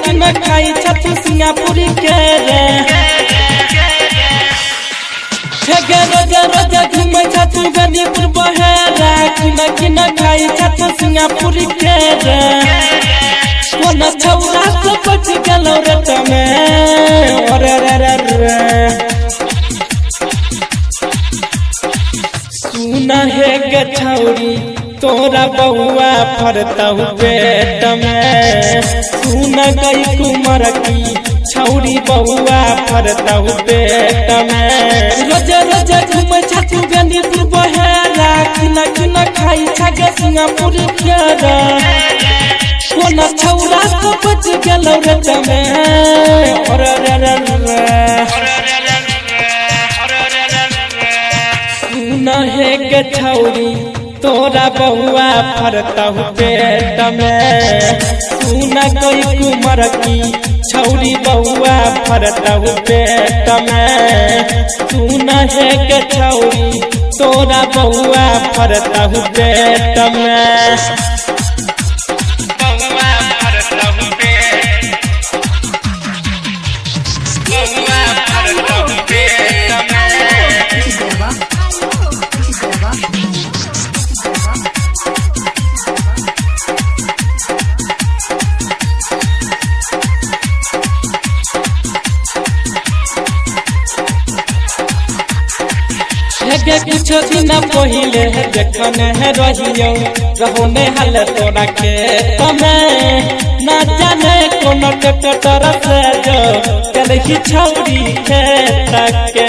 किना खाई छतु सिंगापुरी के रे हेगे रोजा रोजा घूमे छतु गनीपुर बहेरा किना खाई छतु सिंगापुरी के रे कोन छौरा से बच गेलो रे तमे अरे रे रे सुना है गे छौरी तोरा बहुआ फरता पेट में सुन गई कुमार की छौरी बहुआ फरता पेट में रोज रोज घूमे छतु गनीपुर बहेरा किना खाई छगे सिंगापुर केरा कोन छौरा से बच गेलो रे तमे अरे रे रे सुन है गे छौरी तोरा बहुआ फरता पेट में सुन कोई कुमार की छौरी बहुआ फरता पेट में सुन है के छौरी तोरा बहुआ फरता पेट में हेगे कुछ दिन पहिले देखने रहियो रहने हाल तोरा खेत में ना जाने कौन ट्रैक्टर से जो चलही छौरी खेत के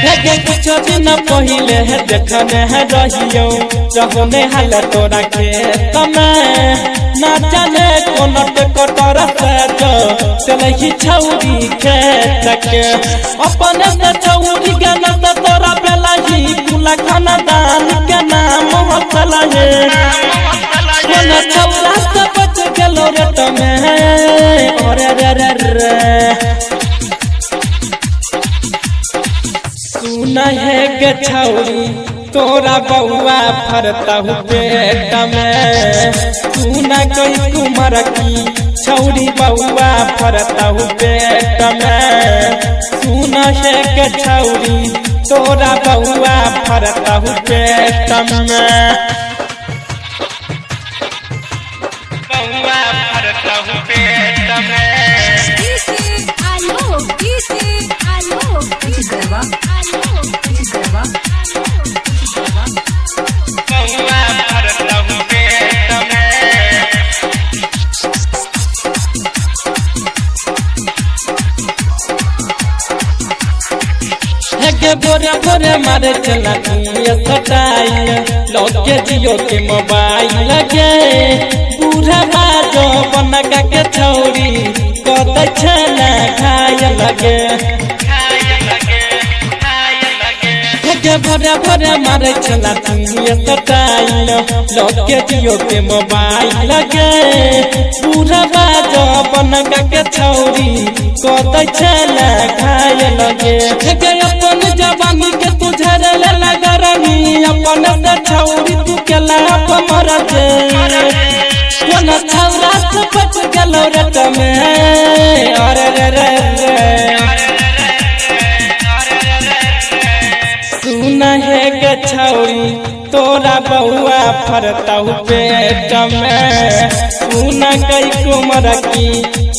हेगे कुछ दिन पहिले देखने रहियो रहने हाल तोरा खेत में ना जाने कौन ट्रैक्टर से जो चलही छौरी खेत के अपने से छौरी गाना तो तोरा बेला ही कुला खाना दान के नाम हसला है कोन छौरा से बच गेलो रे तमे अरे रे रे सुन है गे छौरी तोरा बहुआ फरता पेट में सुन कोई कुमार की छौरी बहुआ फरता पेट में सुन है के छौरी तोरा बहुआ फरता पेट में बहुआ फरता पेट में भोरे भोरे मारे चला सटाइल लौके जियो के मोबाइल लगे पूरा बाजो बनगा के छौरी कत छना खाय लगे भोरे भोरे मारे चला सटाइल लौके जियो के मोबाइल लगे पूरा बाजो बनगा के छौरी कत छना खाय लगे अपन जवानी के तू झरले लगा रही अपन से छौरी तू के लाप मर जे कोन छौरा से बच गेलो रे तमे अरे रे रे सुन है के छौरी तोरा बहुआ फरता पेट में सुन कई कुमार की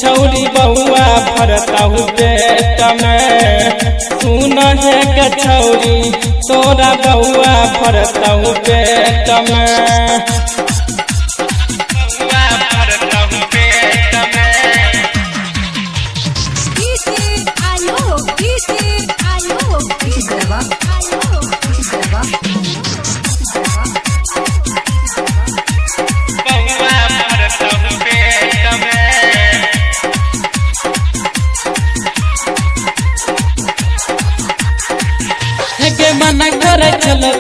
छौरी बहुआ फरता पेट में सुन है के छौरी तोरा बहुआ फरता पेट में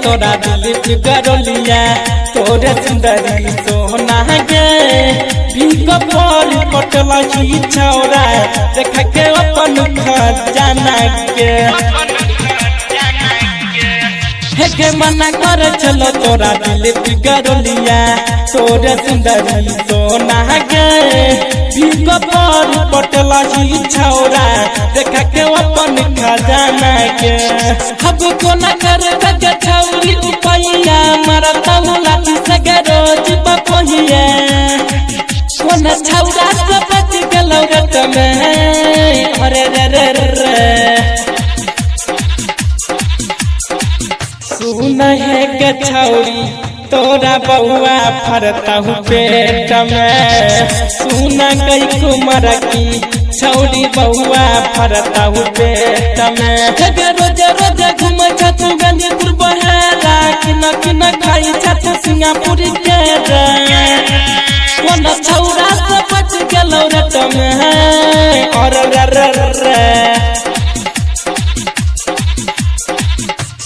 तोरा दिल बिगड़लिया तोरे सुंदरी सोना गे भीख पर पटला ही छौरा देख के अपन खजाना के हे मना कर चलो तोरा दिल बिगड़लिया तोरे सुंदरी सोना गे भीख पर पटला ही छौरा देख के अपन खजाना के अब कोना कर दगे छौरी उपैया मरता लाठी सगे रोज बपहिया कोना छौरा से बच गेलौ रत में अरे रे रे रे सुन है के छौरी तोरा बहुआ फरता हूँ पेट में सुन गई कुमर की छौरी बहुआ फरता हूँ पेट में रोज रोज घूम छत गंदीपुर बहेरा किन खाई छत सिंगापुर के कोन छौरा से बच गेलौ रत में और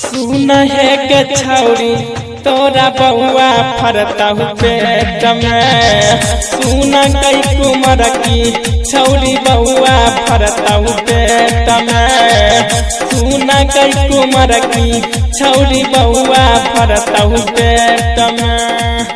सुन है के छौरी तोरा बहुआ फरता हूँ पेट में सुन गई कुमर की छौरी बहुआ फरता हूँ पेट में सुन गई कुमर की छौरी बहुआ फरता हूँ पेट में।